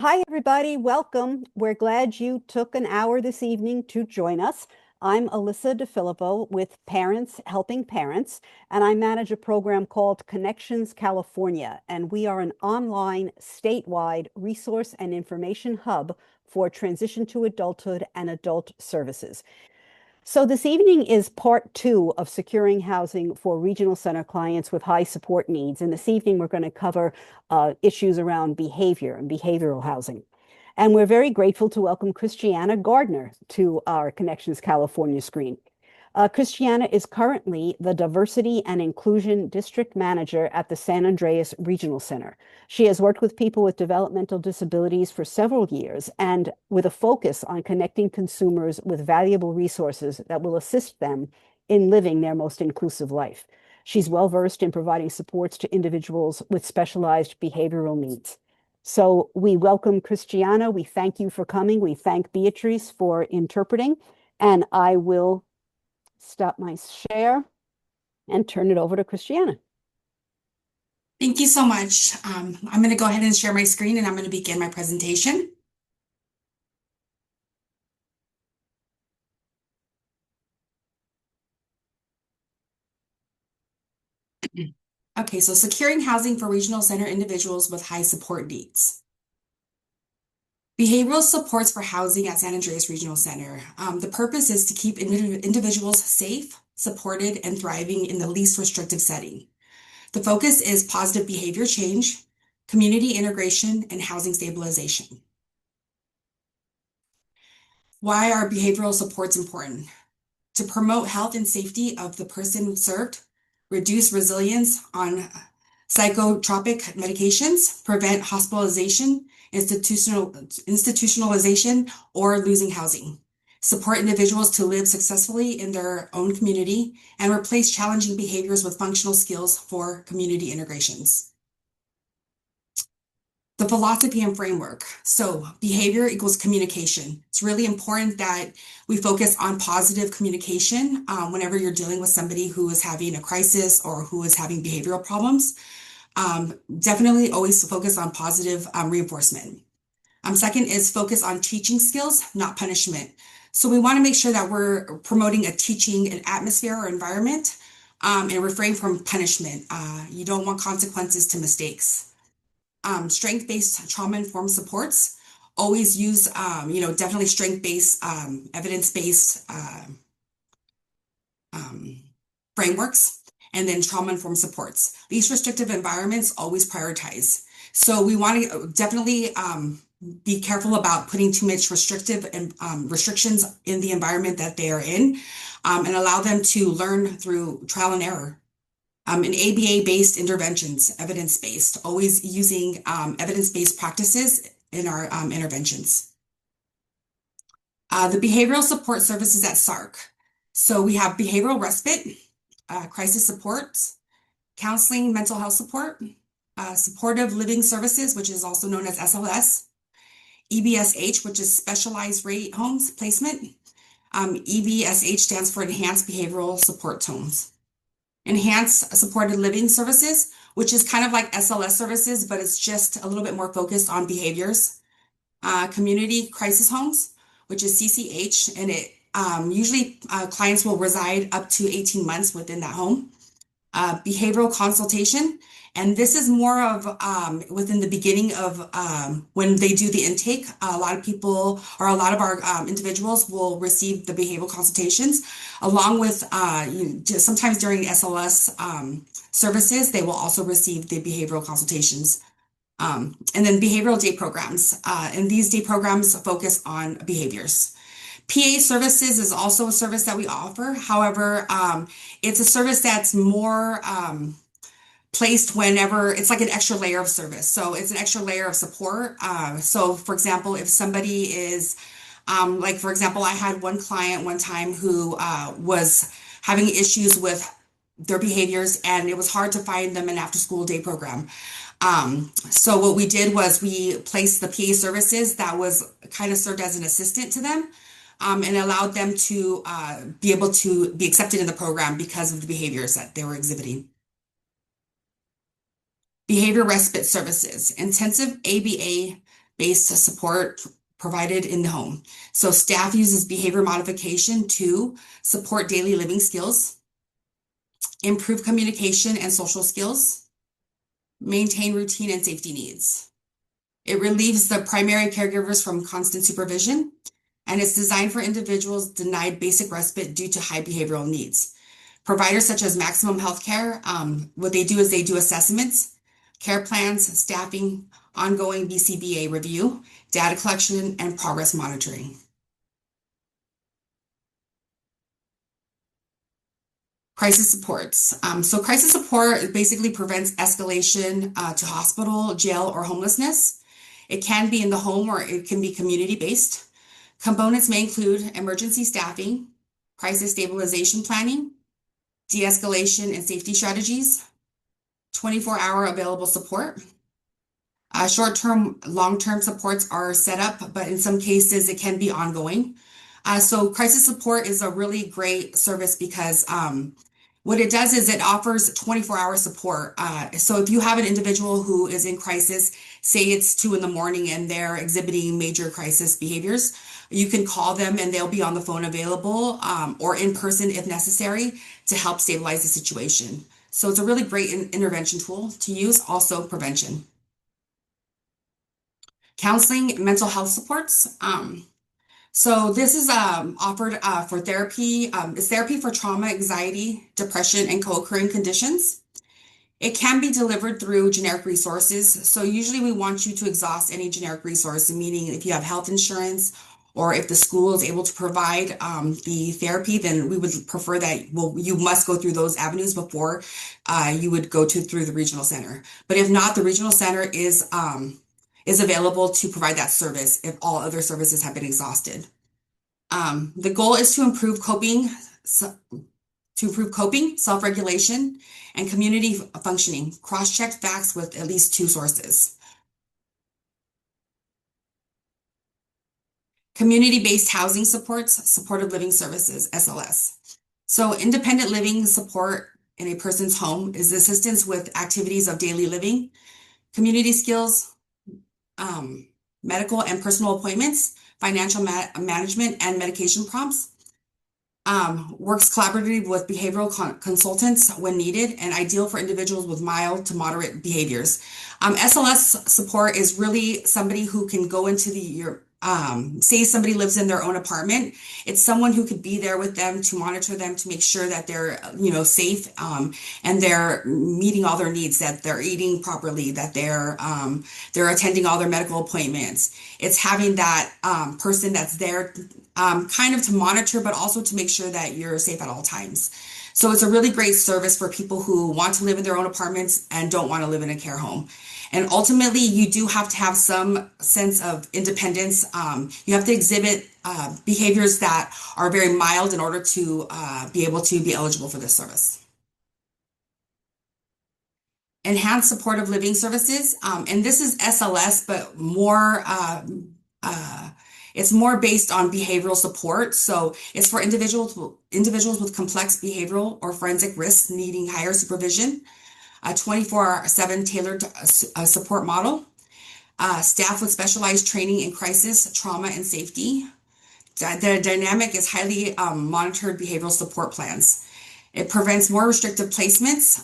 Hi, everybody. Welcome. We're glad you took an hour this evening to join us. I'm Alyssa DeFilippo with Parents Helping Parents, and I manage a program called Connections California. And we are an online, statewide resource and information hub for transition to adulthood and adult services. So this evening is part two of securing housing for regional center clients with high support needs. And this evening, we're going to cover issues around behavior and behavioral housing. And we're very grateful to welcome Christiana Gardner to our Connections California screen. Christiana is currently the Diversity and Inclusion District Manager at the San Andreas Regional Center. She has worked with people with developmental disabilities for several years and with a focus on connecting consumers with valuable resources that will assist them in living their most inclusive life. She's well versed in providing supports to individuals with specialized behavioral needs. So we welcome Christiana. We thank you for coming. We thank Beatrice for interpreting, and I will stop my share and turn it over to Christiana. Thank you so much. I'm going to go ahead and share my screen and I'm going to begin my presentation. Okay, so securing housing for regional center individuals with high support needs. Behavioral supports for housing at San Andreas Regional Center. The purpose is to keep individuals safe, supported, and thriving in the least restrictive setting. The focus is positive behavior change, community integration, and housing stabilization. Why are behavioral supports important? To promote health and safety of the person served, reduce resilience on psychotropic medications, prevent hospitalization, institutionalization, or losing housing, support individuals to live successfully in their own community, and replace challenging behaviors with functional skills for community integrations. The philosophy and framework. So behavior equals communication. It's really important that we focus on positive communication whenever you're dealing with somebody who is having a crisis or who is having behavioral problems. Definitely always focus on positive reinforcement. Second is focus on teaching skills, not punishment. So we want to make sure that we're promoting a teaching atmosphere or environment and refrain from punishment. You don't want consequences to mistakes. Strength-based trauma-informed supports. Always use, definitely strength-based, evidence-based frameworks, and then trauma-informed supports. These restrictive environments always prioritize. So we want to definitely be careful about putting too much restrictive and restrictions in the environment that they are in, and allow them to learn through trial and error. And ABA-based interventions, evidence-based, always using evidence-based practices in our interventions. The behavioral support services at SARC. So we have behavioral respite, crisis supports, counseling, mental health support, supportive living services, which is also known as SLS, EBSH, which is specialized rate homes placement. EBSH stands for Enhanced Behavioral Support Homes. Enhanced supported living services, which is kind of like SLS services, but it's just a little bit more focused on behaviors. Community crisis homes, which is CCH, and it usually clients will reside up to 18 months within that home. Behavioral consultation, and this is more of within the beginning of when they do the intake. A lot of people or a lot of our individuals will receive the behavioral consultations along with sometimes during SLS services, they will also receive the behavioral consultations. And then behavioral day programs, and these day programs focus on behaviors. PA services is also a service that we offer. However, it's a service that's more placed whenever it's like an extra layer of service. So it's an extra layer of support. So for example, if somebody is like, for example, I had one client one time who was having issues with their behaviors, and it was hard to find them an after school day program. So what we did was we placed the PA services that was kind of served as an assistant to them. And allowed them to be able to be accepted in the program because of the behaviors that they were exhibiting. Behavior respite services, intensive ABA based support provided in the home. So staff uses behavior modification to support daily living skills, improve communication and social skills, maintain routine and safety needs. It relieves the primary caregivers from constant supervision, and it's designed for individuals denied basic respite due to high behavioral needs. Providers such as Maximum Healthcare, what they do is they do assessments, care plans, staffing, ongoing BCBA review, data collection, and progress monitoring. Crisis supports. So crisis support basically prevents escalation to hospital, jail, or homelessness. It can be in the home or it can be community-based. Components may include emergency staffing, crisis stabilization planning, de-escalation and safety strategies, 24-hour available support. Short-term, long-term supports are set up, but in some cases it can be ongoing. So crisis support is a really great service because what it does is it offers 24-hour support. So if you have an individual who is in crisis, say it's 2 in the morning and they're exhibiting major crisis behaviors, you can call them and they'll be on the phone available or in person if necessary to help stabilize the situation. So it's a really great intervention tool to use, also prevention. Counseling, mental health supports. So this is offered for therapy. It's therapy for trauma, anxiety, depression, and co-occurring conditions. It can be delivered through generic resources. So usually we want you to exhaust any generic resource, meaning if you have health insurance or if the school is able to provide the therapy, then we would prefer that, well, you must go through those avenues before you would go through the regional center. But if not, the regional center is available to provide that service if all other services have been exhausted. The goal is to improve coping, self-regulation, and community functioning. Cross-check facts with at least 2 sources. Community-based housing supports, supportive living services, SLS. So independent living support in a person's home is assistance with activities of daily living, community skills, medical and personal appointments, financial management, and medication prompts. Works collaboratively with behavioral consultants when needed, and ideal for individuals with mild to moderate behaviors. SLS support is really somebody who can go into your say somebody lives in their own apartment. It's someone who could be there with them to monitor them, to make sure that they're, safe, and they're meeting all their needs, that they're eating properly, that they're attending all their medical appointments. It's having that person that's there kind of to monitor, but also to make sure that you're safe at all times. So it's a really great service for people who want to live in their own apartments and don't want to live in a care home. And ultimately, you do have to have some sense of independence. You have to exhibit behaviors that are very mild in order to be able to be eligible for this service. Enhanced supportive living services, and this is SLS, but more it's more based on behavioral support. So it's for individuals with complex behavioral or forensic risks needing higher supervision, a 24/7 tailored support model, staff with specialized training in crisis, trauma, and safety. The dynamic is highly monitored behavioral support plans. It prevents more restrictive placements,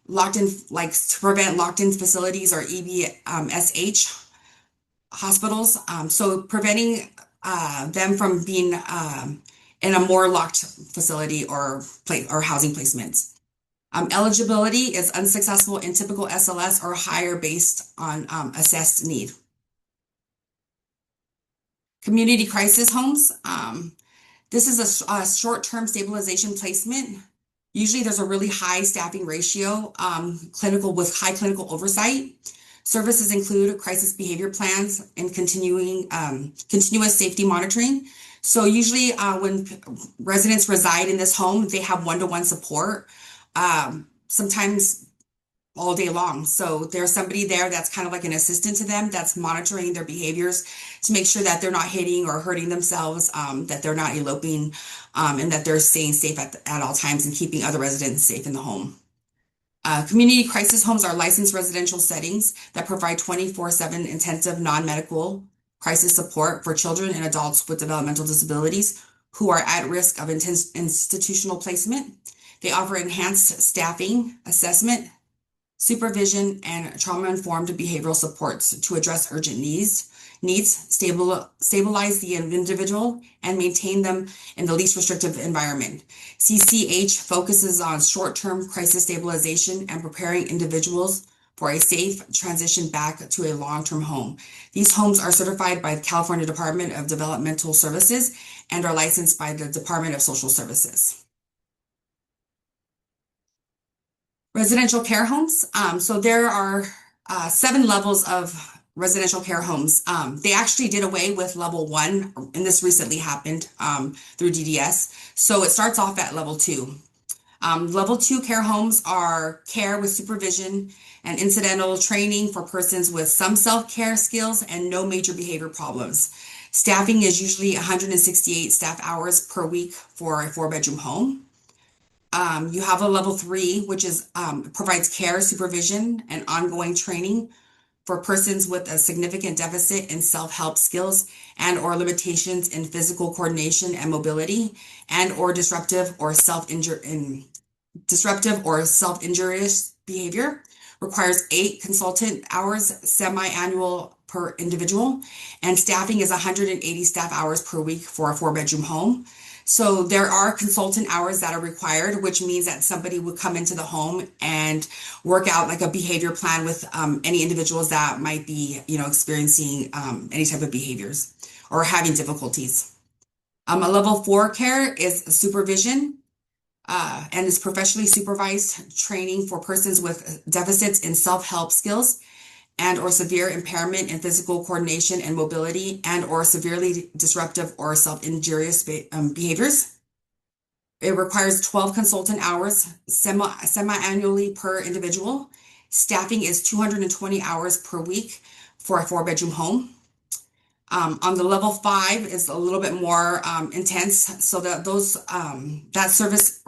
to prevent locked-in facilities or EBSH hospitals. So preventing them from being in a more locked facility or housing placements. Eligibility is unsuccessful in typical SLS or higher based on assessed need. Community crisis homes. This is a short-term stabilization placement. Usually there's a really high staffing ratio, with high clinical oversight. Services include crisis behavior plans and continuous safety monitoring. So usually when residents reside in this home, they have one-to-one support, sometimes all day long. So there's somebody there that's kind of like an assistant to them that's monitoring their behaviors to make sure that they're not hitting or hurting themselves, that they're not eloping, and that they're staying safe at all times and keeping other residents safe in the home. Community crisis homes are licensed residential settings that provide 24/7 intensive non-medical crisis support for children and adults with developmental disabilities who are at risk of institutional placement. They offer enhanced staffing, assessment, supervision, and trauma-informed behavioral supports to address urgent needs, stabilize the individual, and maintain them in the least restrictive environment. CCH focuses on short-term crisis stabilization and preparing individuals for a safe transition back to a long-term home. These homes are certified by the California Department of Developmental Services and are licensed by the Department of Social Services. Residential care homes. So there are 7 levels of residential care homes. They actually did away with level 1, and this recently happened through DDS. So it starts off at level 2. Level 2 care homes are care with supervision and incidental training for persons with some self-care skills and no major behavior problems. Staffing is usually 168 staff hours per week for a 4-bedroom home. You have a level 3, which is provides care, supervision, and ongoing training for persons with a significant deficit in self-help skills and or limitations in physical coordination and mobility and or disruptive or self-injurious behavior. Requires 8 consultant hours semi-annual per individual, and staffing is 180 staff hours per week for a 4-bedroom home. So there are consultant hours that are required, which means that somebody would come into the home and work out like a behavior plan with any individuals that might be, experiencing any type of behaviors or having difficulties. A level 4 care is supervision and is professionally supervised training for persons with deficits in self-help skills and or severe impairment in physical coordination and mobility and or severely disruptive or self-injurious behaviors. It requires 12 consultant hours semi-annually per individual. Staffing is 220 hours per week for a 4-bedroom home. On the level 5 is a little bit more intense, so that that service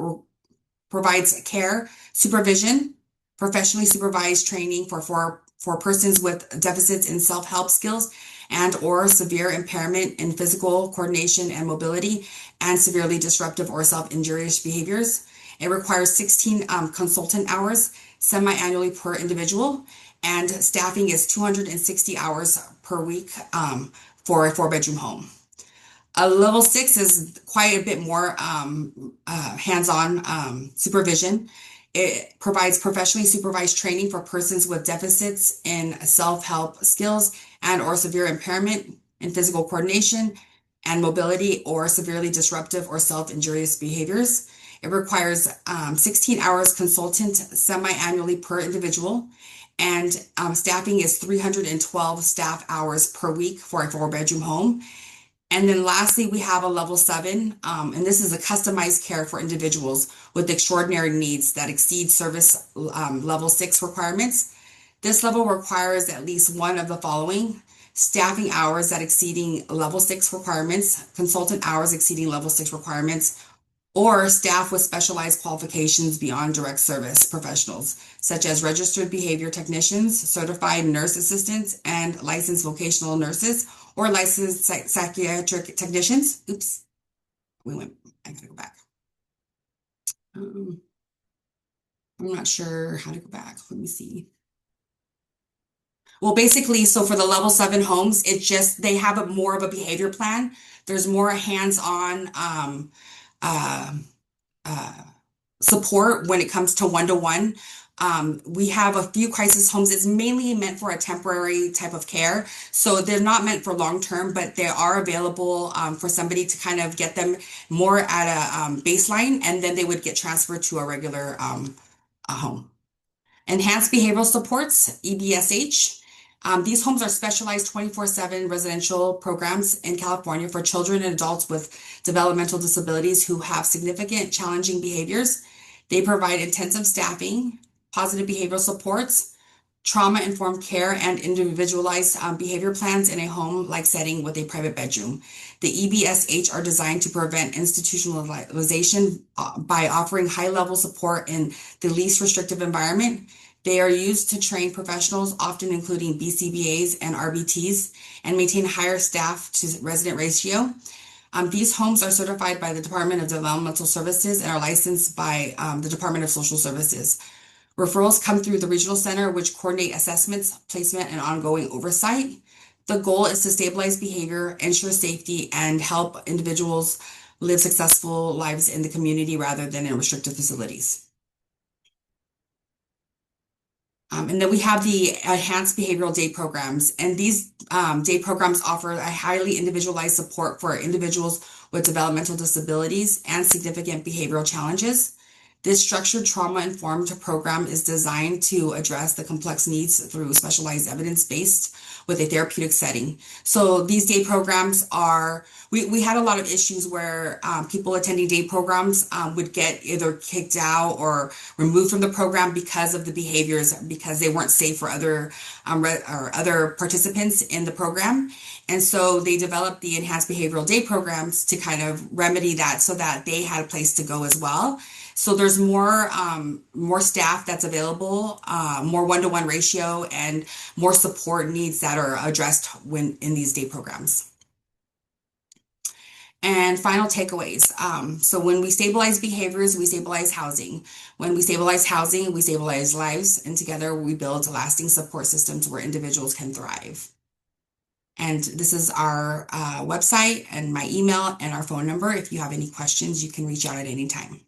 provides care, supervision, professionally supervised training for persons with deficits in self-help skills and or severe impairment in physical coordination and mobility and severely disruptive or self-injurious behaviors. It requires 16 consultant hours semi-annually per individual, and staffing is 260 hours per week for a 4-bedroom home. Level 6 is quite a bit more hands-on supervision. It provides professionally supervised training for persons with deficits in self-help skills and or severe impairment in physical coordination and mobility or severely disruptive or self-injurious behaviors. It requires 16 hours consultant semi-annually per individual, and staffing is 312 staff hours per week for a 4-bedroom home. And then lastly, we have a level 7, and this is a customized care for individuals with extraordinary needs that exceed service level 6 requirements. This level requires at least one of the following: staffing hours that exceeding level 6 requirements, consultant hours exceeding level 6 requirements, or staff with specialized qualifications beyond direct service professionals, such as registered behavior technicians, certified nurse assistants, and licensed vocational nurses, or licensed psychiatric technicians. Oops, I gotta go back. I'm not sure how to go back. Let me see. Well, basically, so for the level 7 homes, they have more of a behavior plan. There's more hands-on support when it comes to one-to-one. We have a few crisis homes. It's mainly meant for a temporary type of care. So they're not meant for long-term, but they are available for somebody to kind of get them more at a baseline, and then they would get transferred to a regular home. Enhanced Behavioral Supports, EBSH. These homes are specialized 24/7 residential programs in California for children and adults with developmental disabilities who have significant challenging behaviors. They provide intensive staffing, positive behavioral supports, trauma-informed care and individualized behavior plans in a home-like setting with a private bedroom. The EBSH are designed to prevent institutionalization by offering high-level support in the least restrictive environment. They are used to train professionals, often including BCBAs and RBTs, and maintain higher staff to resident ratio. These homes are certified by the Department of Developmental Services and are licensed by the Department of Social Services. Referrals come through the regional center, which coordinate assessments, placement, and ongoing oversight. The goal is to stabilize behavior, ensure safety, and help individuals live successful lives in the community rather than in restricted facilities. And then we have the enhanced behavioral day programs. And these day programs offer a highly individualized support for individuals with developmental disabilities and significant behavioral challenges. This structured trauma-informed program is designed to address the complex needs through specialized evidence-based with a therapeutic setting. So these day programs are, we had a lot of issues where people attending day programs would get either kicked out or removed from the program because of the behaviors, because they weren't safe for or other participants in the program. And so they developed the enhanced behavioral day programs to kind of remedy that so that they had a place to go as well. So there's more staff that's available, more one-to-one ratio, and more support needs that are addressed when in these day programs. And final takeaways. So when we stabilize behaviors, we stabilize housing. When we stabilize housing, we stabilize lives, and together we build lasting support systems where individuals can thrive. And this is our website and my email and our phone number. If you have any questions, you can reach out at any time.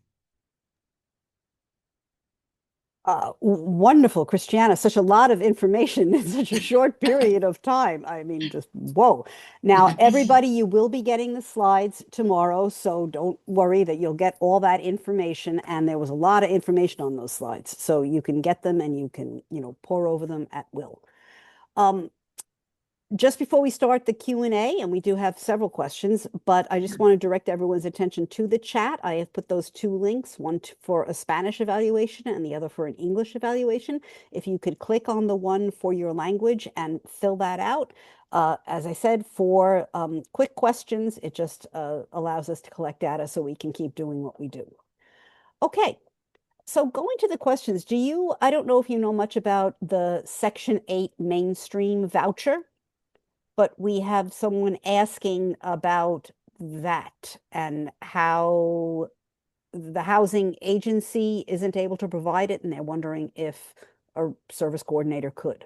Wonderful, Christiana. Such a lot of information in such a short period of time. I mean, just whoa. Now, everybody, you will be getting the slides tomorrow, so don't worry that you'll get all that information. And there was a lot of information on those slides, so you can get them and you can, pour over them at will. Just before we start the Q&A, and we do have several questions, but I just want to direct everyone's attention to the chat. I have put those two links, one for a Spanish evaluation and the other for an English evaluation. If you could click on the one for your language and fill that out. As I said, for quick questions, it just allows us to collect data so we can keep doing what we do. Okay. So going to the questions, I don't know if you know much about the Section 8 mainstream voucher, but we have someone asking about that and how the housing agency isn't able to provide it, and they're wondering if a service coordinator could.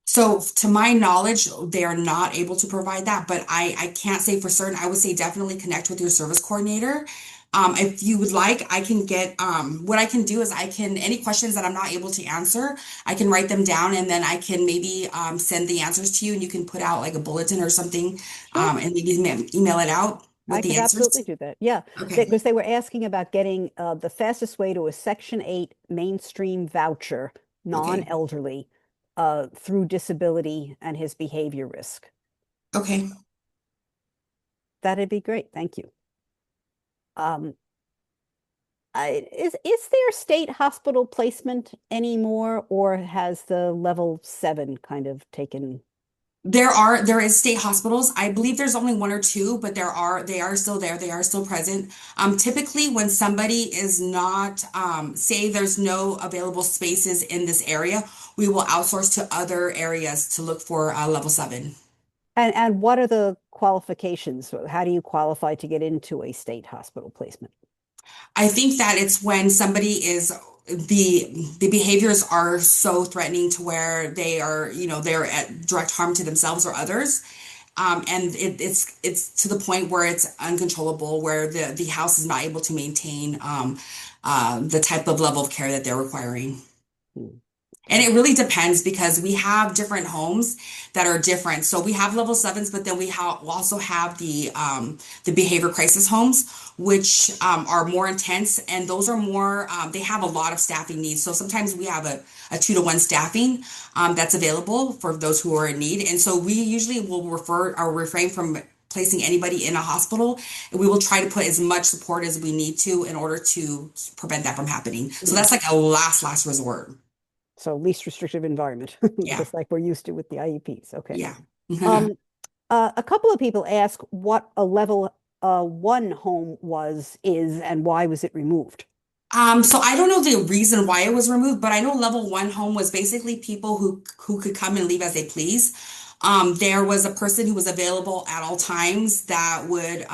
So to my knowledge, they are not able to provide that, but I can't say for certain. I would say definitely connect with your service coordinator. If you would like, I can get, what I can do is any questions that I'm not able to answer, I can write them down and then I can maybe send the answers to you and you can put out like a bulletin or something Sure. and maybe email it out with I the could answers. absolutely do that. Yeah, Okay. because they were asking about getting the fastest way to a Section 8 mainstream voucher, Okay. non-elderly, through disability and his behavior risk. Okay. That'd be great. Thank you. Is there state hospital placement anymore, or has the level 7 kind of taken? There is state hospitals. I believe there's only one or two, but they are still there. They are still present. Typically when somebody is not, say there's no available spaces in this area, we will outsource to other areas to look for level 7. And what are the qualifications? How do you qualify to get into a state hospital placement? I think that it's when somebody is the behaviors are so threatening to where they're at direct harm to themselves or others. And it's to the point where it's uncontrollable, where the house is not able to maintain the type of level of care that they're requiring. Hmm. And it really depends because we have different homes that are different. So we have level 7s, but then we'll also have the behavior crisis homes, which are more intense, and those are more. They have a lot of staffing needs. So sometimes we have a 2-to-1 staffing that's available for those who are in need, and so we usually will refer or refrain from placing anybody in a hospital, and we will try to put as much support as we need to in order to prevent that from happening. So that's like a last resort. So least restrictive environment, Yeah, just like we're used to with the IEPs. Okay. yeah. Um, a couple of people ask what a level one home is, and why was it removed? So I don't know the reason why it was removed, but I know level one home was basically people who could come and leave as they please. There was a person who was available at all times that would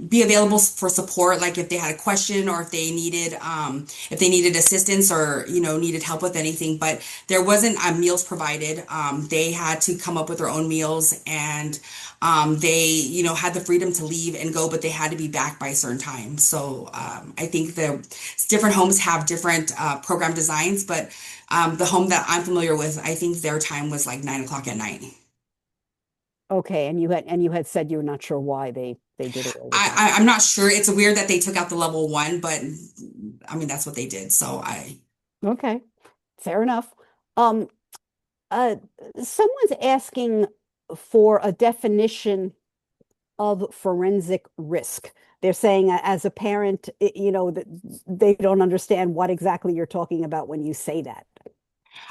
be available for support, like if they had a question or if they needed assistance or needed help with anything. But there wasn't meals provided. They had to come up with their own meals, and they had the freedom to leave and go, but they had to be back by a certain time. So I think the different homes have different program designs, but the home that I'm familiar with, I think their time was like 9 o'clock at night. Okay, and you had said you were not sure why they did away with that. I'm not sure. It's weird that they took out the level one, but I mean that's what they did. So I Okay, fair enough. Um, uh, Someone's asking for a definition of forensic risk. They're saying, as a parent, that they don't understand what exactly you're talking about when you say that.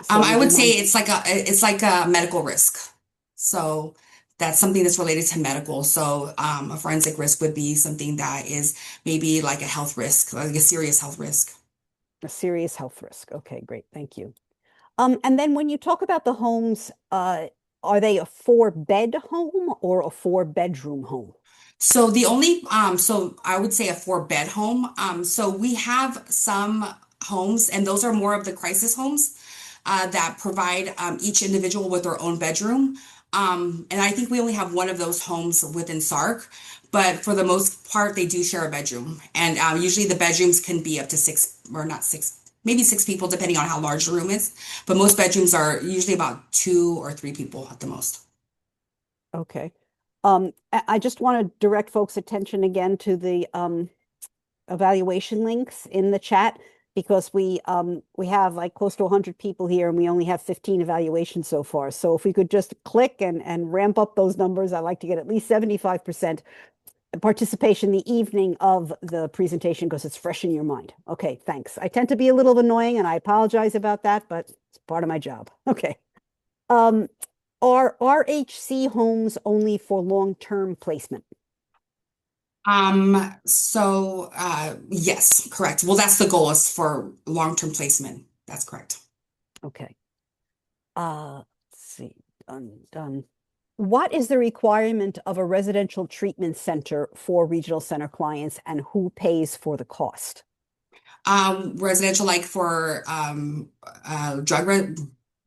So I would you would say mind? it's like a medical risk. So that's something that's related to medical. So a forensic risk would be something that is maybe like a health risk, like a serious health risk. A serious health risk. Okay, great. Thank you. And then when you talk about the homes, are they a four-bed home or a four-bedroom home? So I would say a four-bed home. So we have some homes, and those are more of the crisis homes that provide each individual with their own bedroom. And I think we only have one of those homes within SARC, but for the most part, they do share a bedroom. And usually the bedrooms can be up to six, or not six, maybe six people, depending on how large the room is. But most bedrooms are usually about 2 or 3 people at the most. Okay. I just want to direct folks' attention again to the evaluation links in the chat because we have like close to 100 people here and we only have 15 evaluations so far. So if we could just click and ramp up those numbers, I'd like to get at least 75% participation the evening of the presentation because it's fresh in your mind. Okay, thanks. I tend to be a little annoying and I apologize about that, but it's part of my job. Okay. Um, are RHC homes only for long-term placement? Yes, correct. Well, that's the goal is for long-term placement. That's correct. Okay. Let's see. Done. What is the requirement of a residential treatment center for regional center clients and who pays for the cost? Residential, like for drug re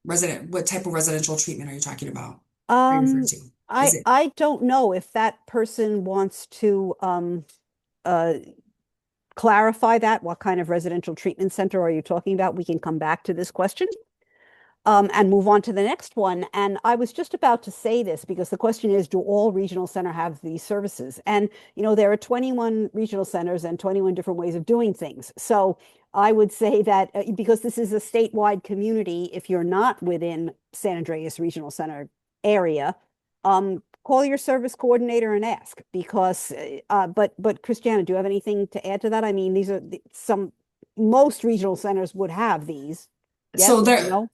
resident, what type of residential treatment are you talking about? Are you referring Um, to? Is I it? I don't know if that person wants to uh clarify that. What kind of residential treatment center are you talking about? We can come back to this question. And move on to the next one. And I was just about to say this because the question is, do all regional center have these services? And, there are 21 regional centers and 21 different ways of doing things. So I would say that because this is a statewide community, if you're not within San Andreas Regional Center area, call your service coordinator and ask because, but Christiana, do you have anything to add to that? I mean, these are most regional centers would have these. Yes, So there, no?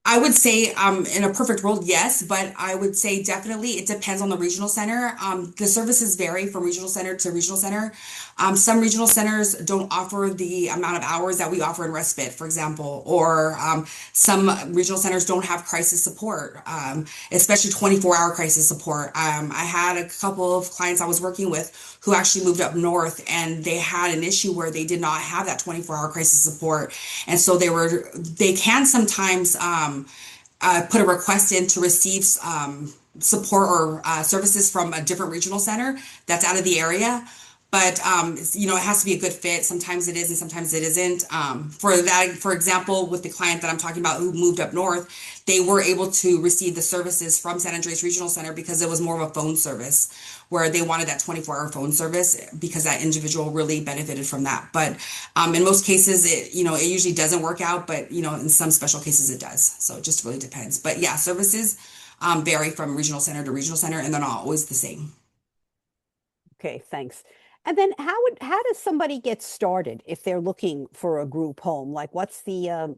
I would say, in a perfect world, yes, but I would say definitely it depends on the regional center. The services vary from regional center to regional center. Some regional centers don't offer the amount of hours that we offer in respite, for example, or some regional centers don't have crisis support, especially 24-hour crisis support. I had a couple of clients I was working with who actually moved up north, and they had an issue where they did not have that 24-hour crisis support, and so they can sometimes put a request in to receive support or services from a different regional center that's out of the area. But it has to be a good fit. Sometimes it is, and sometimes it isn't. For example, with the client that I'm talking about who moved up north, they were able to receive the services from San Andreas Regional Center because it was more of a phone service where they wanted that 24-hour phone service because that individual really benefited from that. But in most cases, it usually doesn't work out, but in some special cases it does. So it just really depends. But yeah, services vary from regional center to regional center, and they're not always the same. Okay, thanks. And then how does somebody get started if they're looking for a group home? Like what's the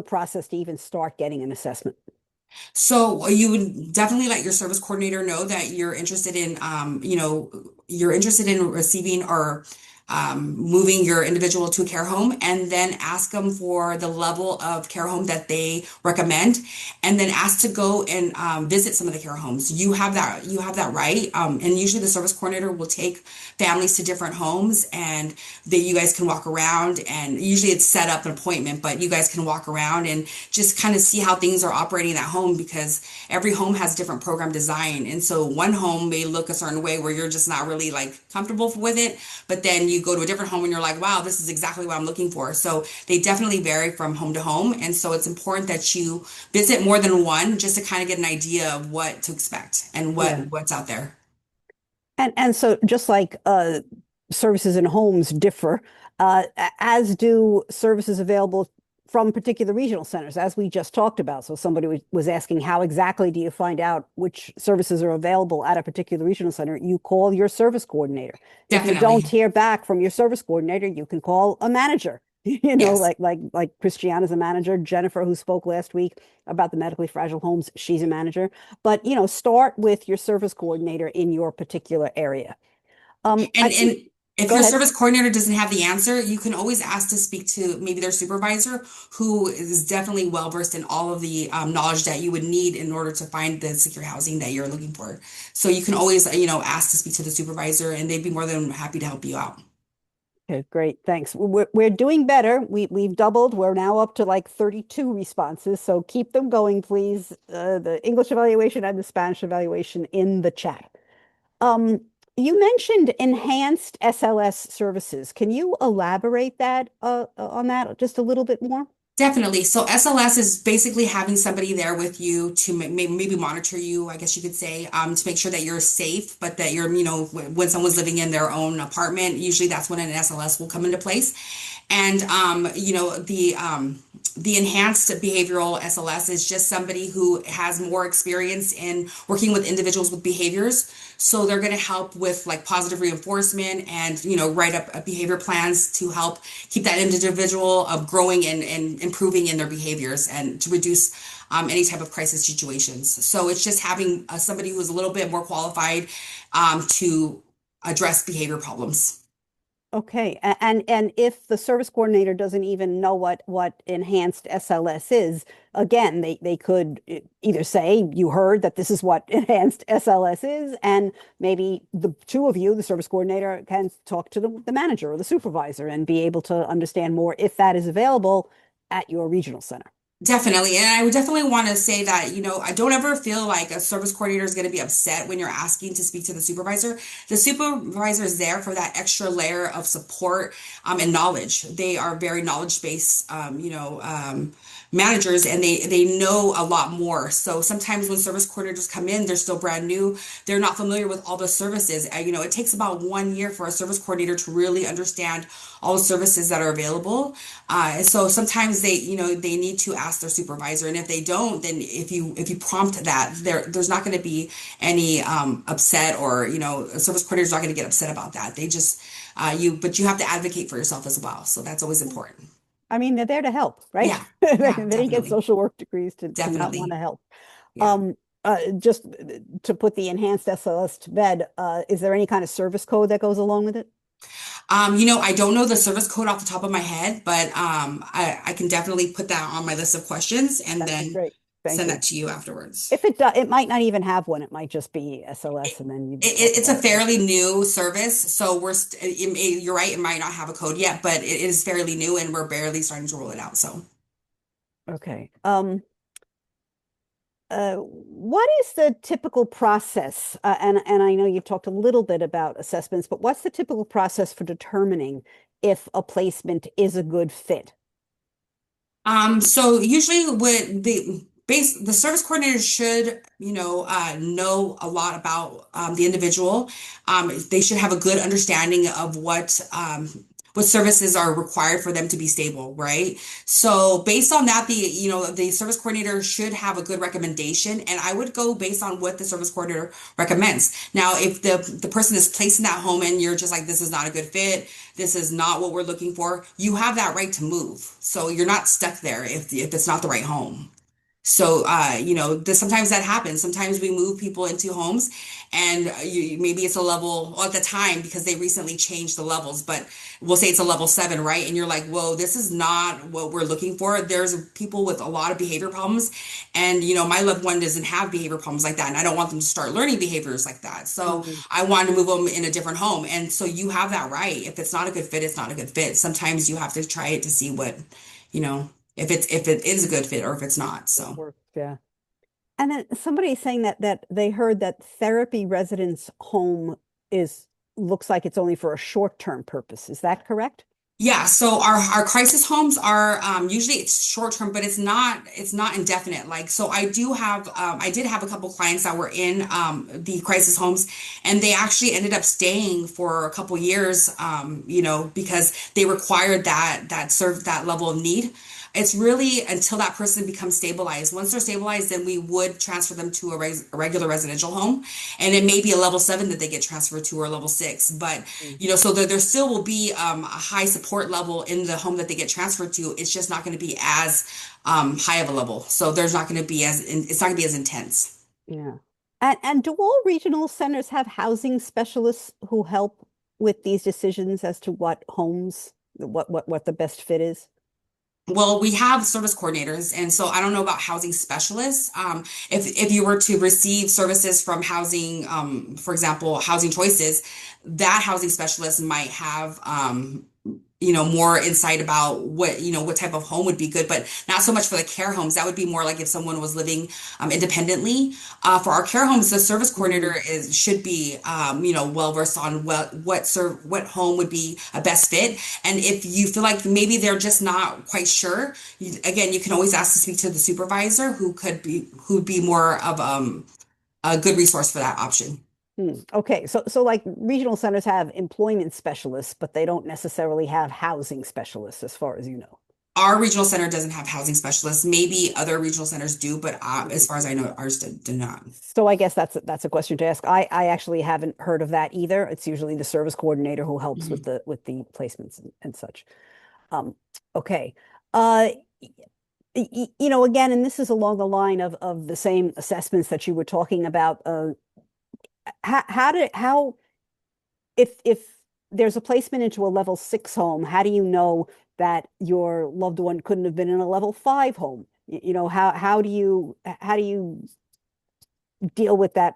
process to even start getting an assessment? So you would definitely let your service coordinator know that you're interested in receiving or moving your individual to a care home, and then ask them for the level of care home that they recommend, and then ask to go and visit some of the care homes. You have that right. And usually the service coordinator will take families to different homes, and that you guys can walk around, and usually it's set up an appointment, but you guys can walk around and just kind of see how things are operating at home, because every home has different program design. And so one home may look a certain way where you're just not really like comfortable with it, but then you go to a different home and you're like, wow, this is exactly what I'm looking for. So they definitely vary from home to home. And so it's important that you visit more than one, just to kind of get an idea of what to expect and Yeah. what's out there. And so just like services in homes differ, as do services available from particular regional centers, as we just talked about. So somebody was asking, how exactly do you find out which services are available at a particular regional center? You call your service coordinator. If you don't Definitely. hear back from your service coordinator, you can call a manager. Yes. Like Christiana's a manager. Jennifer, who spoke last week about the medically fragile homes, she's a manager. But start with your service coordinator in your particular area. I And see. if Go your ahead. service coordinator doesn't have the answer, you can always ask to speak to maybe their supervisor, who is definitely well versed in all of the knowledge that you would need in order to find the secure housing that you're looking for. So you can always, ask to speak to the supervisor, and they'd be more than happy to help you out. Okay, great. Thanks. We're doing better. We've doubled. We're now up to like 32 responses. So keep them going, please. The English evaluation and the Spanish evaluation in the chat. Um, you mentioned enhanced SLS services. Can you elaborate that on that just a little bit more? Definitely. So SLS is basically having somebody there with you to maybe monitor you, I guess you could say, to make sure that you're safe, but that you're, when someone's living in their own apartment, usually that's when an SLS will come into place. And the enhanced behavioral SLS is just somebody who has more experience in working with individuals with behaviors. So they're going to help with like positive reinforcement, and write up behavior plans to help keep that individual growing and improving in their behaviors, and to reduce any type of crisis situations. So it's just having somebody who is a little bit more qualified to address behavior problems. Okay, and if the service coordinator doesn't even know what enhanced SLS is, again, they could either say, you heard that this is what enhanced SLS is, and maybe the two of you, the service coordinator, can talk to the manager or the supervisor and be able to understand more if that is available at your regional center. Definitely. And I would definitely want to say that, I don't ever feel like a service coordinator is going to be upset when you're asking to speak to the supervisor. The supervisor is there for that extra layer of support and knowledge. They are very knowledge-based, managers, and they know a lot more. So sometimes when service coordinators come in, they're still brand new. They're not familiar with all the services. It takes about 1 year for a service coordinator to really understand all the services that are available. So sometimes they need to ask their supervisor, and if they don't, then if you prompt that, there's not going to be any upset, or a service coordinator is not going to get upset about that. They just but you have to advocate for yourself as well. So that's always important. I mean, they're there to help, right? Yeah, They yeah, didn't get definitely, social work degrees to not want definitely, to help. yeah. Um, just to put the enhanced SLS to bed, is there any kind of service code that goes along with it? I don't know the service code off the top of my head, but I can definitely put that on my list of questions and That'd be then great. Thank send you. that to you afterwards. If it does, it might not even have one. It might just be SLS, and then you talk It's a about the rest. fairly new service, so you're right, it might not have a code yet, but it is fairly new, and we're barely starting to roll it out. So, Okay. What is the typical process? And I know you've talked a little bit about assessments, but what's the typical process for determining if a placement is a good fit? so usually with the service coordinator should, know a lot about the individual. They should have a good understanding of what services are required for them to be stable, right? So based on that, the service coordinator should have a good recommendation, and I would go based on what the service coordinator recommends. Now, if the person is placed in that home and you're just like, this is not a good fit, this is not what we're looking for, you have that right to move. So you're not stuck there if it's not the right home. So, sometimes that happens. Sometimes we move people into homes and maybe it's a level well, at the time because they recently changed the levels, but we'll say it's a level 7, right? And you're like, whoa, this is not what we're looking for. There's people with a lot of behavior problems. And, my loved one doesn't have behavior problems like that. And I don't want them to start learning behaviors like that. So Mm, I want to move them in a different home. And so you have that right. If it's not a good fit, it's not a good fit. Sometimes you have to try it to see what, you know, if it is a good fit or if it's not. it So. works, yeah. And then somebody saying that they heard that therapy residence home is looks like it's only for a short-term purpose. Is that correct? Yeah, so our crisis homes are usually it's short term, but it's not indefinite. Like so, I did have a couple clients that were in the crisis homes, and they actually ended up staying for a couple years, because they required that serve that level of need. It's really until that person becomes stabilized. Once they're stabilized, then we would transfer them to a regular residential home, and it may be a level 7 that they get transferred to or a level 6. But Mm. so there still will be a high support level in the home that they get transferred to. It's just not going to be as high of a level. So there's not going to be it's not going to be as intense. Yeah. And do all regional centers have housing specialists who help with these decisions as to what homes, what the best fit is? Well, we have service coordinators, and so I don't know about housing specialists. If you were to receive services from housing, for example, Housing Choices, that housing specialist might have more insight about what type of home would be good, but not so much for the care homes. That would be more like if someone was living independently. For our care homes, the service coordinator Mm, should be well versed on what home would be a best fit. And if you feel like maybe they're just not quite sure, again, you can always ask to speak to the supervisor who'd be more of a good resource for that option. Okay, so like regional centers have employment specialists, but they don't necessarily have housing specialists, as far as you know. Our regional center doesn't have housing specialists. Maybe other regional centers do, but as Mhm. far as I know, ours do not. So I guess that's a question to ask. I actually haven't heard of that either. It's usually the service coordinator who helps Mhm. with the placements and such. Um, okay. Uh, again, and this is along the line of the same assessments that you were talking about. How if there's a placement into a level 6 home, how do you know that your loved one couldn't have been in a level 5 home? How do you deal with that?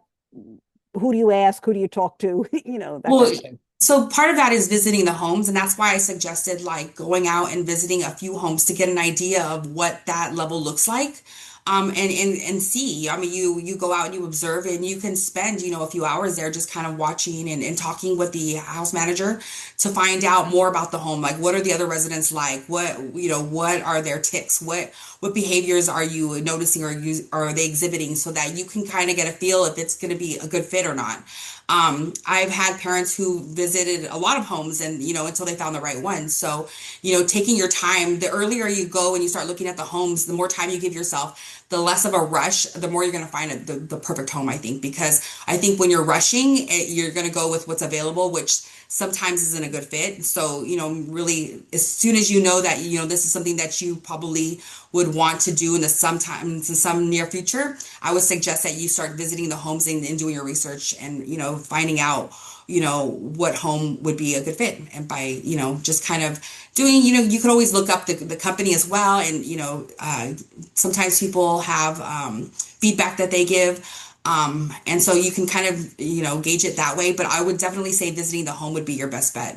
Who do you ask? Who do you talk to? That Well, kind of thing. so part of that is visiting the homes, and that's why I suggested like going out and visiting a few homes to get an idea of what that level looks like. And see. I mean, you go out and you observe, and you can spend, a few hours there just kind of watching and talking with the house manager to find out more about the home. Like, what are the other residents like? What are their tics? What behaviors are you noticing or are they exhibiting so that you can kind of get a feel if it's going to be a good fit or not. I've had parents who visited a lot of homes and, until they found the right one. So, taking your time, the earlier you go and you start looking at the homes, the more time you give yourself, the less of a rush, the more you're going to find the perfect home, I think, because I think when you're rushing, you're going to go with what's available, which sometimes isn't a good fit. So, really, as soon as you know that, this is something that you probably would want to do in some near future, I would suggest that you start visiting the homes and doing your research and, finding out, what home would be a good fit. And by, just kind of doing, you could always look up the company as well. And, sometimes people have feedback that they give. And so you can kind of, gauge it that way. But I would definitely say visiting the home would be your best bet.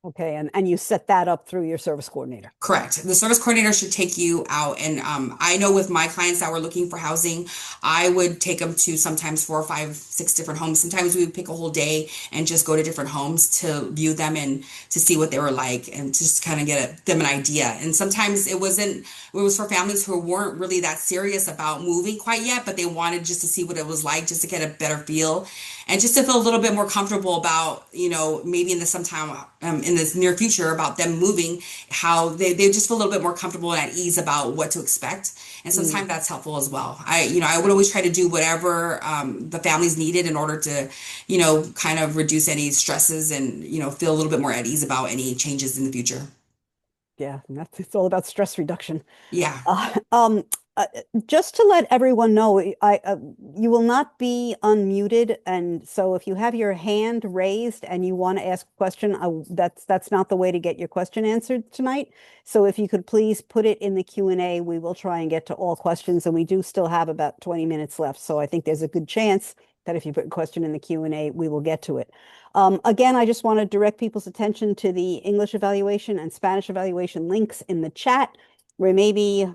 Okay, and you set that up through your service coordinator. Correct. The service coordinator should take you out. And I know with my clients that were looking for housing, I would take them to sometimes 4, 5, 6 different homes. Sometimes we would pick a whole day and just go to different homes to view them and to see what they were like and just kind of get them an idea. And sometimes it was for families who weren't really that serious about moving quite yet, but they wanted just to see what it was like, just to get a better feel and just to feel a little bit more comfortable about, maybe in the in this near future about them moving, how they just feel a little bit more comfortable and at ease about what to expect. And Mm, sometimes that's helpful as well. I would always try to do whatever the families needed in order to, kind of reduce any stresses and, feel a little bit more at ease about any changes in the future. yeah, and that's it's all about stress reduction. Yeah. Uh, um, uh, just to let everyone know, you will not be unmuted, and so if you have your hand raised and you want to ask a question, that's not the way to get your question answered tonight. So if you could please put it in the Q&A, we will try and get to all questions, and we do still have about 20 minutes left. So I think there's a good chance that if you put a question in the Q&A, we will get to it. Again, I just want to direct people's attention to the English evaluation and Spanish evaluation links in the chat. We're maybe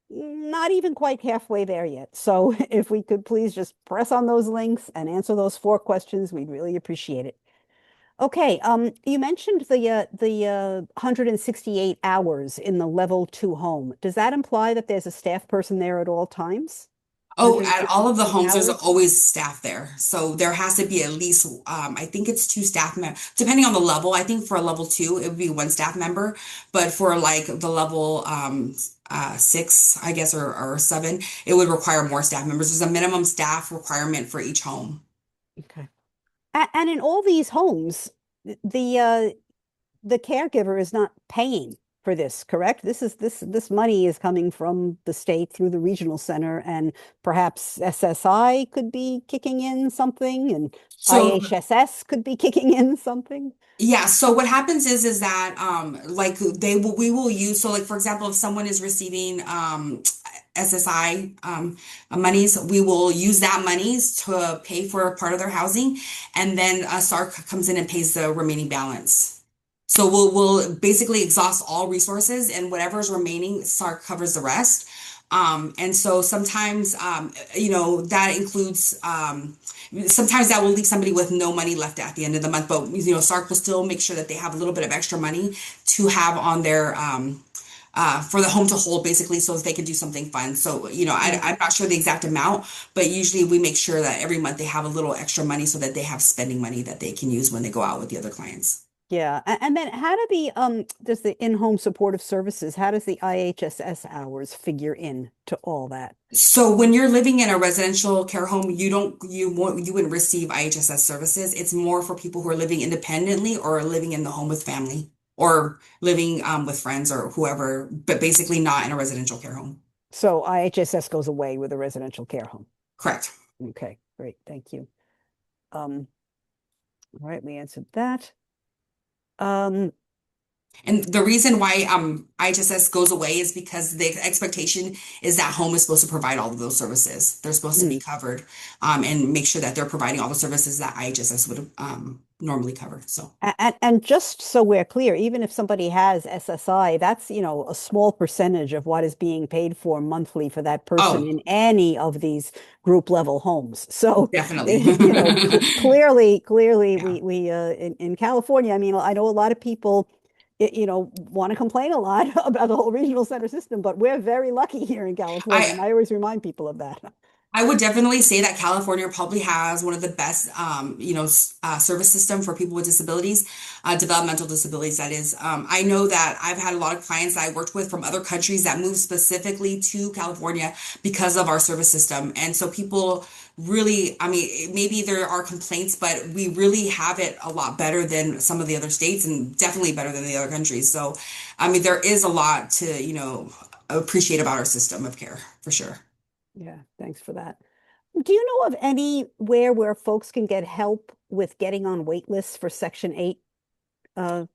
not even quite halfway there yet. So if we could please just press on those links and answer those 4 questions, we'd really appreciate it. Okay, you mentioned the 168 hours in the level 2 home. Does that imply that there's a staff person there at all times? Oh, at all of the 168 homes, there's hours? always staff there. So there has to be at least, I think it's two staff members, depending on the level. I think for a level 2, it would be one staff member. But for like the level 6, I guess, or 7, it would require more staff members. There's a minimum staff requirement for each home. Okay. And in all these homes, the caregiver is not paying for this, correct? This money is coming from the state through the regional center, and perhaps SSI could be kicking in something, and So IHSS could be kicking in something. yeah, so what happens is that like we will use, so like for example, if someone is receiving SSI monies, we will use that monies to pay for part of their housing, and then SARC comes in and pays the remaining balance. So we'll basically exhaust all resources, and whatever's remaining, SARC covers the rest. And so sometimes that includes sometimes that will leave somebody with no money left at the end of the month, but SARC will still make sure that they have a little bit of extra money to have on their for the home to hold, basically, so that they can do something fun. So, Mm. I'm not sure the exact amount, but usually we make sure that every month they have a little extra money so that they have spending money that they can use when they go out with the other clients. Yeah, and then how do the does the in-home supportive services, how does the IHSS hours figure in to all that? So when you're living in a residential care home, you wouldn't receive IHSS services. It's more for people who are living independently or living in the home with family or living with friends or whoever, but basically not in a residential care home. So IHSS goes away with a residential care home. Correct. Okay, great, thank you. All right, we answered that. Um, And the reason why IHSS goes away is because the expectation is that home is supposed to provide all of those services. They're supposed to be mm. covered and make sure that they're providing all the services that IHSS would normally cover. So, And just so we're clear, even if somebody has SSI, that's, a small percentage of what is being paid for monthly for that person oh, in any of these group level homes. So, definitely. clearly Yeah. in California, I mean, I know a lot of people, want to complain a lot about the whole regional center system, but we're very lucky here in California. I And I always remind people of that. I would definitely say that California probably has one of the best, service system for people with disabilities, developmental disabilities, that is. I know that I've had a lot of clients that I worked with from other countries that moved specifically to California because of our service system. And so people really, I mean, maybe there are complaints, but we really have it a lot better than some of the other states and definitely better than the other countries. So, I mean, there is a lot to, appreciate about our system of care for sure. Yeah, thanks for that. Do you know of anywhere where folks can get help with getting on wait lists for Section 8? Uh,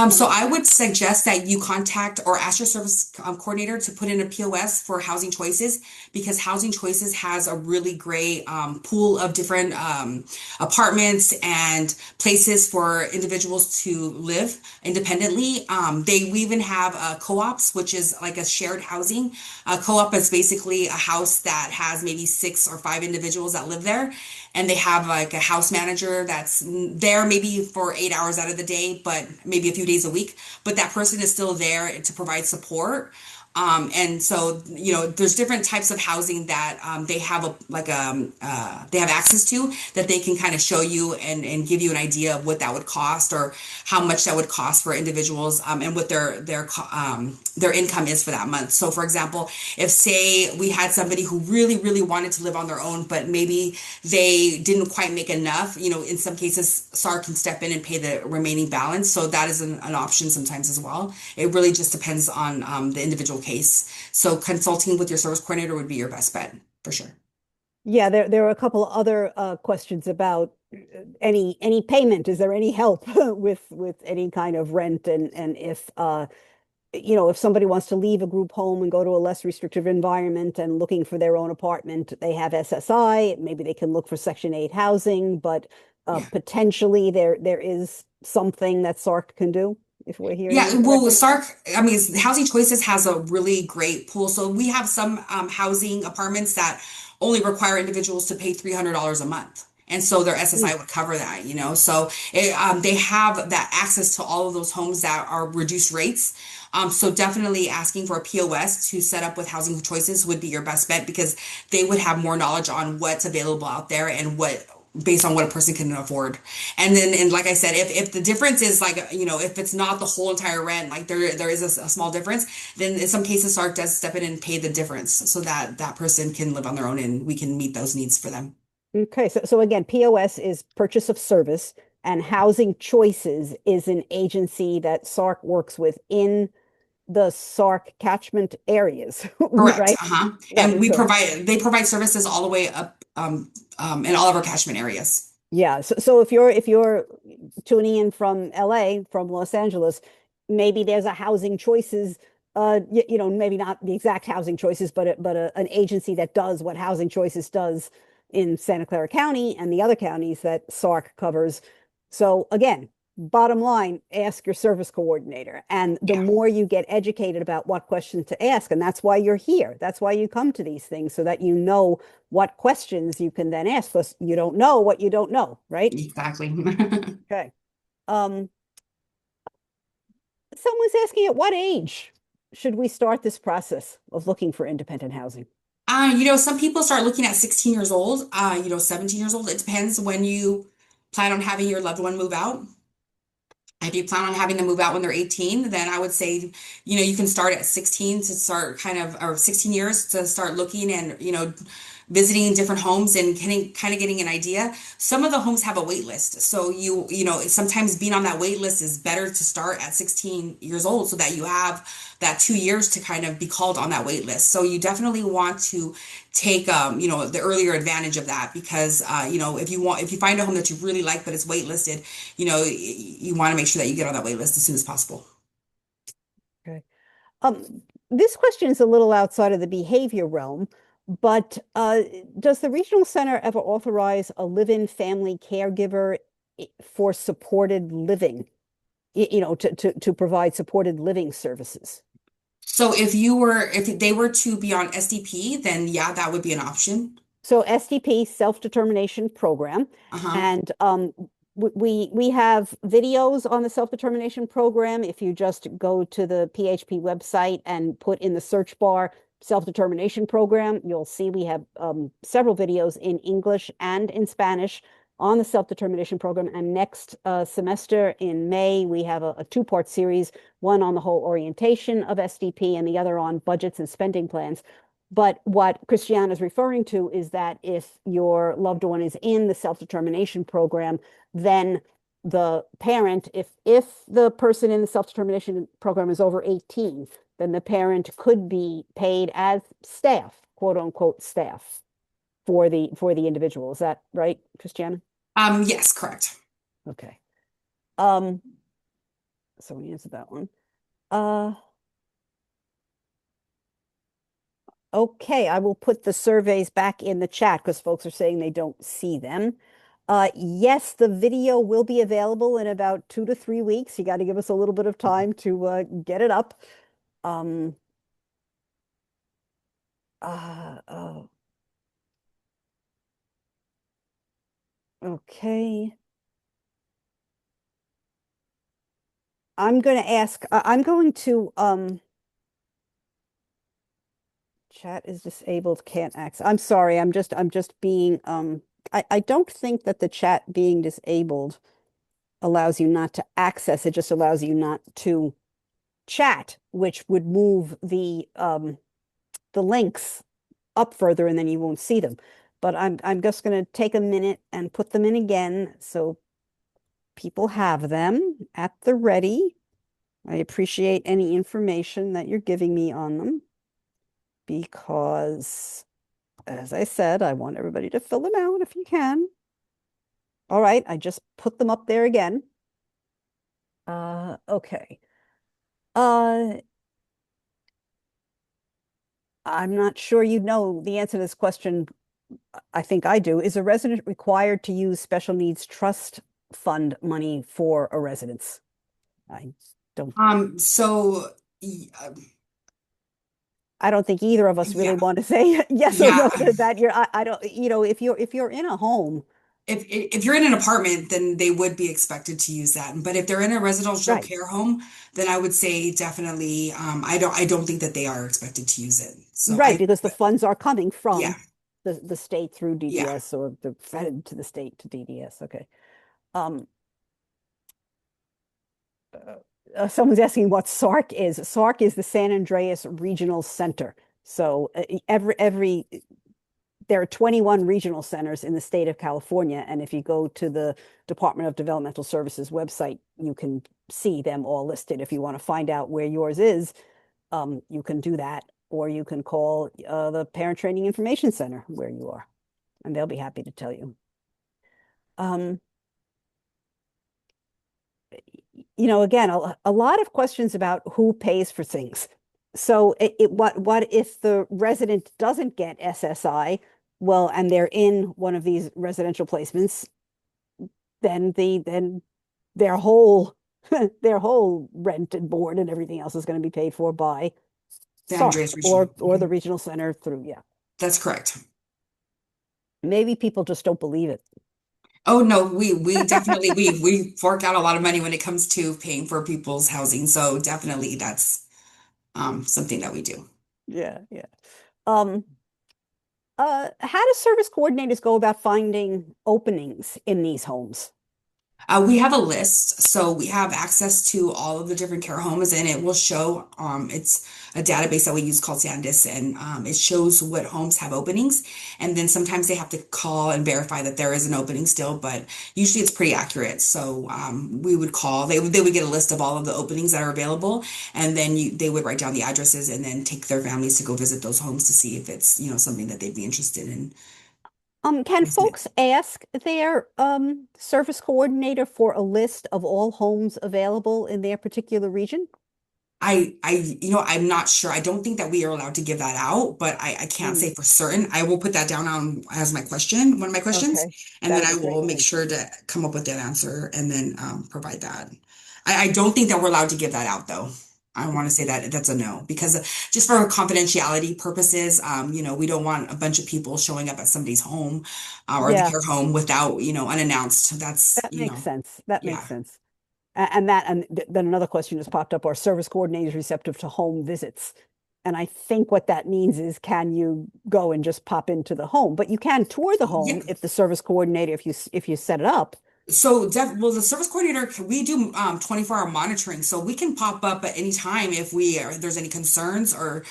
So money? I would suggest that you contact or ask your service coordinator to put in a POS for Housing Choices, because Housing Choices has a really great pool of different apartments and places for individuals to live independently. We even have co-ops, which is like a shared housing. A co-op is basically a house that has maybe 6 or 5 individuals that live there, and they have like a house manager that's there maybe for 8 hours out of the day, but maybe a few days a week. But that person is still there to provide support. And so, there's different types of housing that they have they have access to that they can kind of show you and give you an idea of what that would cost or how much that would cost for individuals and what their income is for that month. So, for example, if say we had somebody who really, really wanted to live on their own, but maybe they didn't quite make enough, in some cases, SAR can step in and pay the remaining balance. So that is an option sometimes as well. It really just depends on the individual case. So consulting with your service coordinator would be your best bet for sure. Yeah, there are a couple of other questions about any payment. Is there any help with any kind of rent and if if somebody wants to leave a group home and go to a less restrictive environment and looking for their own apartment, they have SSI. Maybe they can look for Section 8 housing, but Yeah. potentially there is something that SARC can do, if we're hearing Yeah, you well, correctly. SARC, I mean, Housing Choices has a really great pool. So we have some housing apartments that only require individuals to pay $300 a month. And so their Mm. SSI would cover that. So they have that access to all of those homes that are reduced rates. So definitely asking for a POS to set up with Housing Choices would be your best bet because they would have more knowledge on what's available out there and what based on what a person can afford. And like I said, if the difference is like, if it's not the whole entire rent, like there is a small difference, then in some cases SARC does step in and pay the difference so that that person can live on their own and we can meet those needs for them. Okay, so again, POS is purchase of service, and Housing Choices is an agency that SARC works with in the SARC catchment areas, Correct. right? Uh-huh. And Right. So they provide services all the way up in all of our catchment areas. yeah, so if you're tuning in from LA, from Los Angeles, maybe there's a Housing Choices, maybe not the exact Housing Choices, an agency that does what Housing Choices does in Santa Clara County and the other counties that SARC covers. So again, bottom line, ask your service coordinator. And the Yeah, more you get educated about what questions to ask, and that's why you're here. That's why you come to these things, so that you know what questions you can then ask, because you don't know what you don't know, right? exactly. Okay. Um, Someone's asking at what age should we start this process of looking for independent housing? Some people start looking at 16 years old, 17 years old. It depends when you plan on having your loved one move out. If you plan on having them move out when they're 18, then I would say, you can start at 16 to start or 16 years to start looking and, visiting different homes and getting an idea. Some of the homes have a wait list. So sometimes being on that wait list is better to start at 16 years old so that you have that 2 years to kind of be called on that wait list. So you definitely want to take the earlier advantage of that because if you find a home that you really like but it's waitlisted, you want to make sure that you get on that wait list as soon as possible. Okay. This question is a little outside of the behavior realm, but does the regional center ever authorize a live-in family caregiver for supported living, to provide supported living services? So if they were to be on SDP, then yeah, that would be an option. So SDP, self-determination program, Uh-huh. and we have videos on the self-determination program. If you just go to the PHP website and put in the search bar self-determination program, you'll see we have several videos in English and in Spanish on the self-determination program. And next semester in May, we have a two-part series, one on the whole orientation of SDP and the other on budgets and spending plans. But what Christiana is referring to is that if your loved one is in the self-determination program, then the parent, if the person in the self-determination program is over 18, then the parent could be paid as staff, quote unquote staff for the individual. Is that right, Christiana? Yes, correct. Okay. Um, so we answered that one. Uh, Okay, I will put the surveys back in the chat because folks are saying they don't see them. Yes, the video will be available in about 2 to 3 weeks. You got to give us a little bit of time to get it up. Um, oh, okay. I'm going to Chat is disabled, can't access. I'm sorry, I'm just being I don't think that the chat being disabled allows you not to access, it just allows you not to chat, which would move the links up further and then you won't see them. But I'm just gonna take a minute and put them in again so people have them at the ready. I appreciate any information that you're giving me on them because, as I said, I want everybody to fill them out if you can. All right, I just put them up there again. Okay. Uh, I'm not sure you know the answer to this question. I think I do. Is a resident required to use special needs trust fund money for a residence? I don't So I don't think either of us really yeah, want to say yes or yeah. no to that. I don't, if you're in a home, If you're in an apartment, then they would be expected to use that. But if they're in a residential right, care home, then I would say definitely, I don't think that they are expected to use it. So right, because the funds are coming yeah, from the state through yeah. DDS or the fed to the state to DDS. Okay. Um, Someone's asking what SARC is. SARC is the San Andreas Regional Center. So every there are 21 regional centers in the state of California, and if you go to the Department of Developmental Services website, you can see them all listed. If you want to find out where yours is, you can do that, or you can call the Parent Training Information Center where you are, and they'll be happy to tell you. Um, Again, a lot of questions about who pays for things. So what if the resident doesn't get SSI? Well, and they're in one of these residential placements, then their whole their whole rent and board and everything else is going to be paid for by San SARC Andreas Regional. or the regional center through, yeah. That's correct. Maybe people just don't believe it. Oh no, we definitely we fork out a lot of money when it comes to paying for people's housing. So definitely that's something that we do. Yeah, yeah. Um, how do service coordinators go about finding openings in these homes? We have a list, so we have access to all of the different care homes, and it will show. It's a database that we use called Sandis, and it shows what homes have openings. And then sometimes they have to call and verify that there is an opening still, but usually it's pretty accurate. So we would call. They would get a list of all of the openings that are available, and then they would write down the addresses and then take their families to go visit those homes to see if it's something that they'd be interested in. Can folks ask their service coordinator for a list of all homes available in their particular region? I'm not sure. I don't think that we are allowed to give that out, but I can't Hmm. say for certain. I will put that down on as my question, one of my questions, Okay, and that then would I be will great. make Thank you. sure to come up with that answer and then provide that. I don't think that we're allowed to give that out though. I want to say that that's a no because just for confidentiality purposes, we don't want a bunch of people showing up at somebody's home or the Yeah, care home without, unannounced. That's, that makes sense. That makes yeah. sense. And then another question has popped up: are service coordinators receptive to home visits? And I think what that means is, can you go and just pop into the home? But you can tour the Yeah. home if the service coordinator, if you set it up. Well, the service coordinator, we do 24-hour monitoring, so we can pop up at any time if there's any concerns or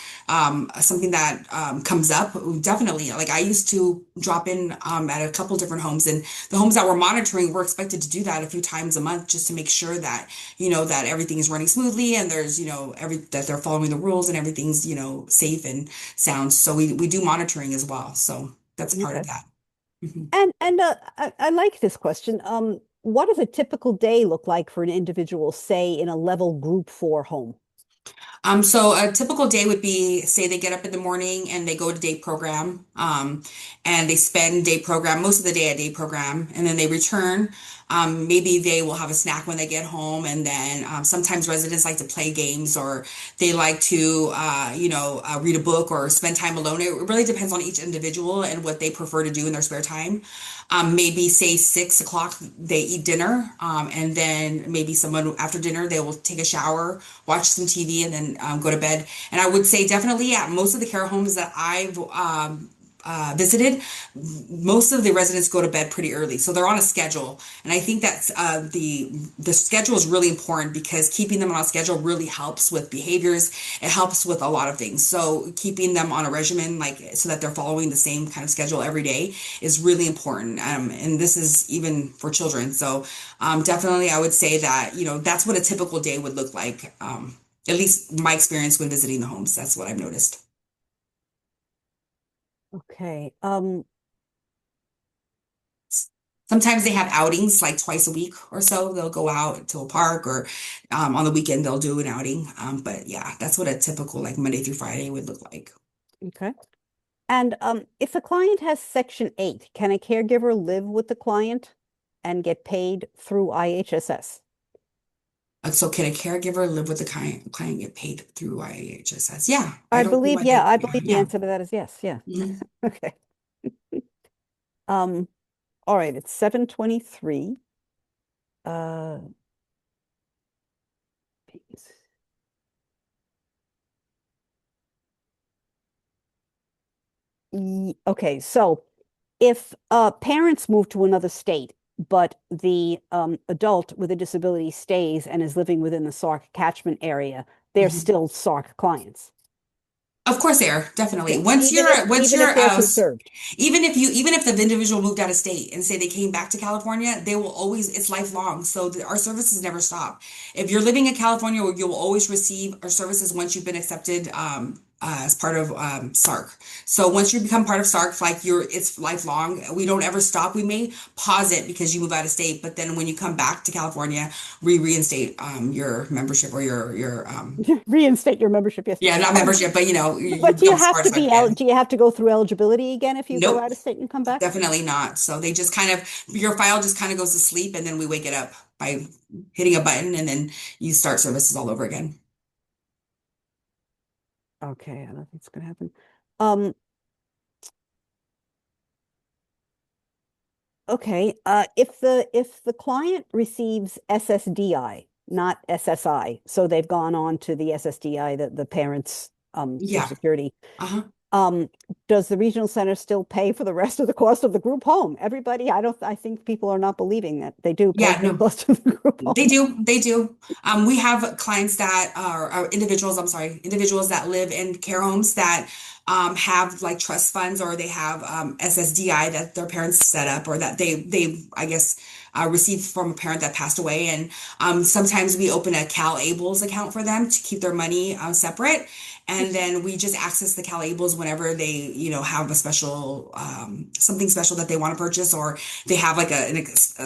something that comes up. Definitely, like I used to drop in at a couple different homes, and the homes that we're monitoring, we're expected to do that a few times a month just to make sure that that everything is running smoothly and there's that they're following the rules and everything's safe and sound. So we do monitoring as well. So that's part of Okay. that. Mhm. And I like this question. What does a typical day look like for an individual, say, in a level group four home? So a typical day would be, say they get up in the morning and they go to day program, and they spend day program most of the day at day program, and then they return. Maybe they will have a snack when they get home, and then sometimes residents like to play games or they like to, read a book or spend time alone. It really depends on each individual and what they prefer to do in their spare time. Maybe say 6 o'clock they eat dinner, and then maybe someone after dinner they will take a shower, watch some TV, and then then go to bed. And I would say definitely at most of the care homes that I've visited, most of the residents go to bed pretty early, so they're on a schedule. And I think that's the schedule is really important because keeping them on a schedule really helps with behaviors. It helps with a lot of things. So keeping them on a regimen, like so that they're following the same kind of schedule every day, is really important. And this is even for children. So definitely, I would say that that's what a typical day would look like. At least my experience when visiting the homes, that's what I've noticed. Okay. Sometimes they have outings like twice a week or so. They'll go out to a park or on the weekend they'll do an outing. But yeah, that's what a typical like Monday through Friday would look like. Okay. And if a client has Section 8, can a caregiver live with the client and get paid through IHSS? So can a caregiver live with the client get paid through IHSS? Yeah, I I don't see believe, why yeah, they, I yeah, believe the yeah. answer to that is yes. Yeah. Mhm. Okay. Um, all right, it's 7:23. Uh, okay, so if parents move to another state, but the adult with a disability stays and is living within the SARC catchment area, they're Mhm. still SARC clients. Of course, they are definitely. Okay, Once even if you're they're conserved. even if the individual moved out of state and say they came back to California, they will always, it's lifelong. So our services never stop. If you're living in California, you'll always receive our services once you've been accepted as part of SARC. So once you become part of SARC, like it's lifelong. We don't ever stop. We may pause it because you move out of state, but then when you come back to California, we reinstate your membership or your Reinstate your membership, yes. yeah, not Um, membership, but you but do you become have part of to SARC be again. do you have to go through eligibility again if you go Nope. out of state and come back? Definitely not. So they just kind of, your file just kind of goes to sleep and then we wake it up by hitting a button and then you start services all over again. Okay, I don't think it's gonna happen. Um, okay, if the client receives SSDI, not SSI, so they've gone on to the SSDI, the parents' Social Yeah. Security. Uh-huh. Um, does the regional center still pay for the rest of the cost of the group home? Everybody, I think people are not believing that they do pay Yeah, for the no. cost of the group They home. do. They do. We have clients that are individuals, I'm sorry, individuals that live in care homes that have like trust funds or they have SSDI that their parents set up or that they I guess received from a parent that passed away. And sometimes we open a Cal Ables account for them to keep their money separate. And then we just access the Cal Ables whenever they, have a special, something special that they want to purchase, or they have like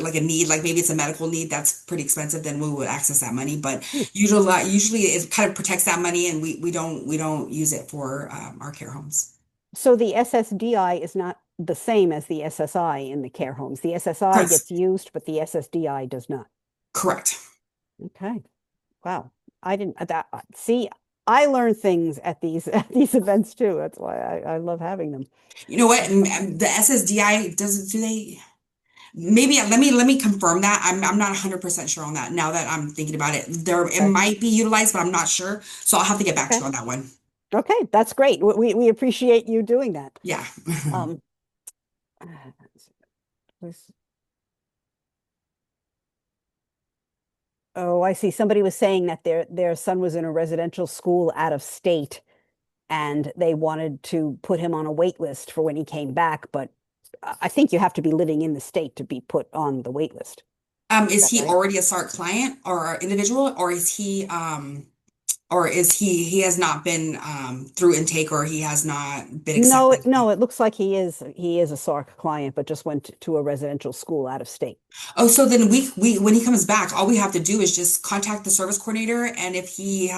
like a need, like maybe it's a medical need that's pretty expensive, then we would access that money. But Hmm. usually it kind of protects that money, and we don't use it for our care homes. So the SSDI is not the same as the SSI in the care homes. The SSI Correct. gets used, but the SSDI does not. Correct. Okay. Wow. I didn't that see, I learn things at these at these events too. That's why I love having them. You know what? The SSDI doesn't do they? Maybe let me confirm that. I'm not 100% sure on that now that I'm thinking about it. It Okay. might be utilized, but I'm not sure. So I'll have to get back to Okay. you on that one. Okay. That's great. We appreciate you doing that. Yeah. Um, oh, I see. Somebody was saying that their son was in a residential school out of state and they wanted to put him on a wait list for when he came back, but I think you have to be living in the state to be put on the wait list. Is Is that he right? already a SARC client or individual, or is he has not been through intake, or he has not been No, accepted? no, it looks like he is a SARC client, but just went to a residential school out of state. Oh, so then we when he comes back, all we have to do is just contact the service coordinator, and if he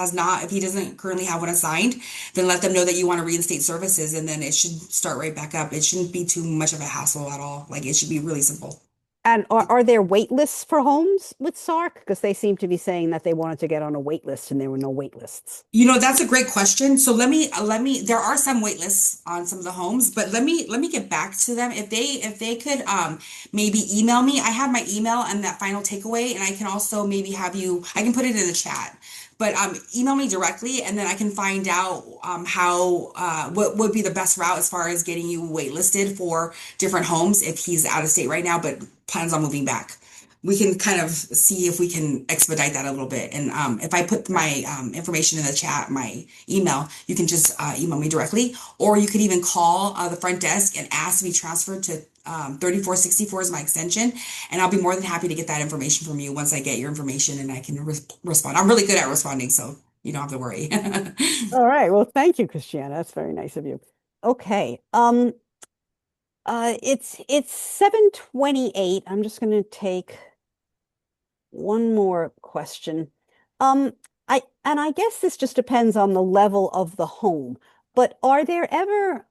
doesn't currently have one assigned, then let them know that you want to reinstate services, and then it should start right back up. It shouldn't be too much of a hassle at all. Like it should be really simple. And are there wait lists for homes with SARC? Because they seem to be saying that they wanted to get on a wait list and there were no wait lists. That's a great question. So let me there are some wait lists on some of the homes, but let me get back to them. If they could maybe email me. I have my email and that final takeaway, and I can also maybe have you I can put it in the chat. but email me directly, and then I can find out how what would be the best route as far as getting you waitlisted for different homes if he's out of state right now, but plans on moving back. We can kind of see if we can expedite that a little bit. And if I put Okay. my information in the chat, my email, you can just email me directly, or you could even call the front desk and ask to be transferred to 3464 is my extension, and I'll be more than happy to get that information from you once I get your information and I can respond. I'm really good at responding, so you don't have to worry. All right. Well, thank you, Christiana. That's very nice of you. Okay. It's 7:28. I'm just going to take one more question. Um, I guess this just depends on the level of the home, but are there ever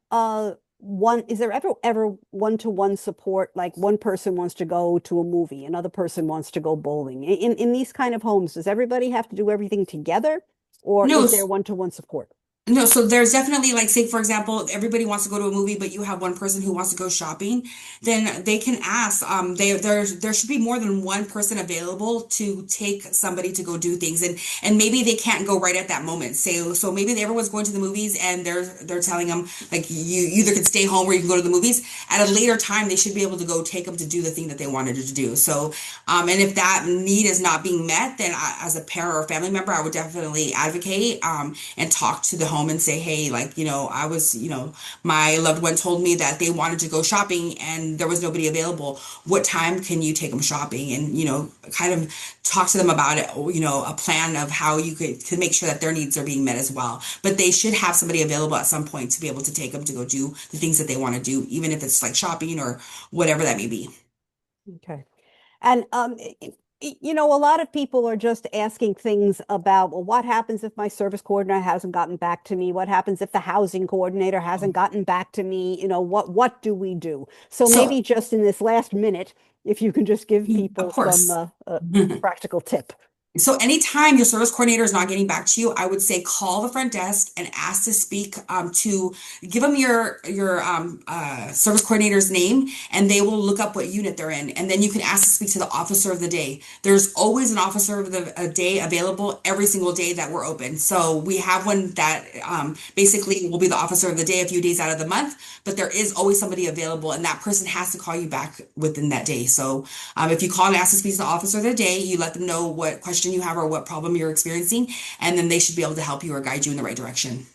is there ever one-to-one support, like one person wants to go to a movie, another person wants to go bowling? In these kind of homes, does everybody have to do everything together, or No, is there one-to-one support? no, so there's definitely like, say for example, if everybody wants to go to a movie, but you have one person who wants to go shopping, then they can ask. There should be more than one person available to take somebody to go do things, and maybe they can't go right at that moment. Say so maybe everyone's going to the movies and they're telling them like you either can stay home or you can go to the movies. At a later time, they should be able to go take them to do the thing that they wanted to do. So, and if that need is not being met, then as a parent or a family member, I would definitely advocate and talk to the home and say, hey, like, I was, my loved one told me that they wanted to go shopping and there was nobody available. What time can you take them shopping? And, kind of talk to them about it, a plan of how you could to make sure that their needs are being met as well. But they should have somebody available at some point to be able to take them to go do the things that they want to do, even if it's like shopping or whatever that may be. Okay. And a lot of people are just asking things about, well, what happens if my service coordinator hasn't gotten back to me? What happens if the housing coordinator hasn't gotten back to me? What do we do? So So, maybe just in this last minute, if you can just give of people some course. practical tip. So anytime your service coordinator is not getting back to you, I would say call the front desk and ask to speak to give them your service coordinator's name, and they will look up what unit they're in, and then you can ask to speak to the officer of the day. There's always an officer of the a day available every single day that we're open. So we have one that basically will be the officer of the day a few days out of the month, but there is always somebody available, and that person has to call you back within that day. So if you call and ask to speak to the officer of the day, you let them know what question you have or what problem you're experiencing, and then they should be able to help you or guide you in the right direction.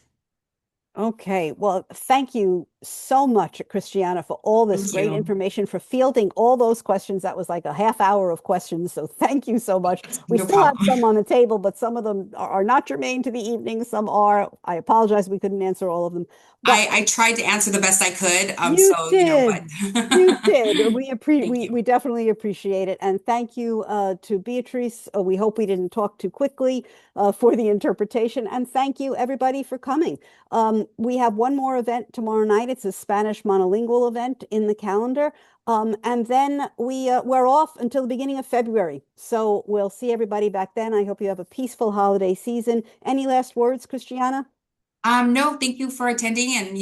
Okay, well, thank you so much, Christiana, for all this Thank great you. information, for fielding all those questions. That was like a half hour of questions. So thank you so much. We No still have problem. some on the table, but some of them are not germane to the evening. Some are. I apologize, we couldn't answer all of them. But I tried to answer the best I could. you So, but did. You did. thank you. We definitely appreciate it. And thank you to Beatrice. We hope we didn't talk too quickly for the interpretation. And thank you, everybody, for coming. We have one more event tomorrow night. It's a Spanish monolingual event in the calendar. And then we're off until the beginning of February. So we'll see everybody back then. I hope you have a peaceful holiday season. Any last words, Christiana? No, thank you for attending. And,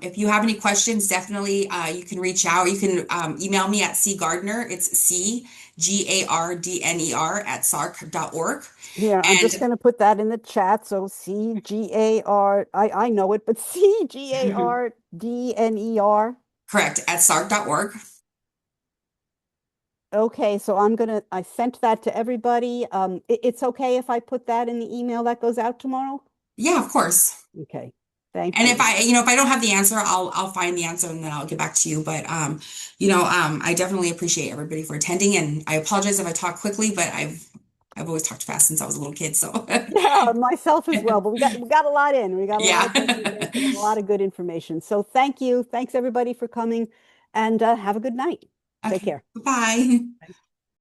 if you have any questions, definitely you can reach out. You can email me at cgardner. It's CGARDNER at sarc.org. Here, I'm just And going to put that in the chat. So CGAR, I know it, but CGARDNER. correct, at sarc.org. Okay, so I sent that to everybody. It's okay if I put that in the email that goes out tomorrow? Yeah, of course. Okay, thank And if you. I don't have the answer, I'll find the answer and then I'll get back to you. But I definitely appreciate everybody for attending, and I apologize if I talk quickly, but I've always talked fast since I was a little kid, so Yeah, myself as well, but we got a lot in. We got a lot yeah. of presentation and a lot of good information. So thank you. Thanks everybody for coming, and have a good night. Take Okay, care. bye.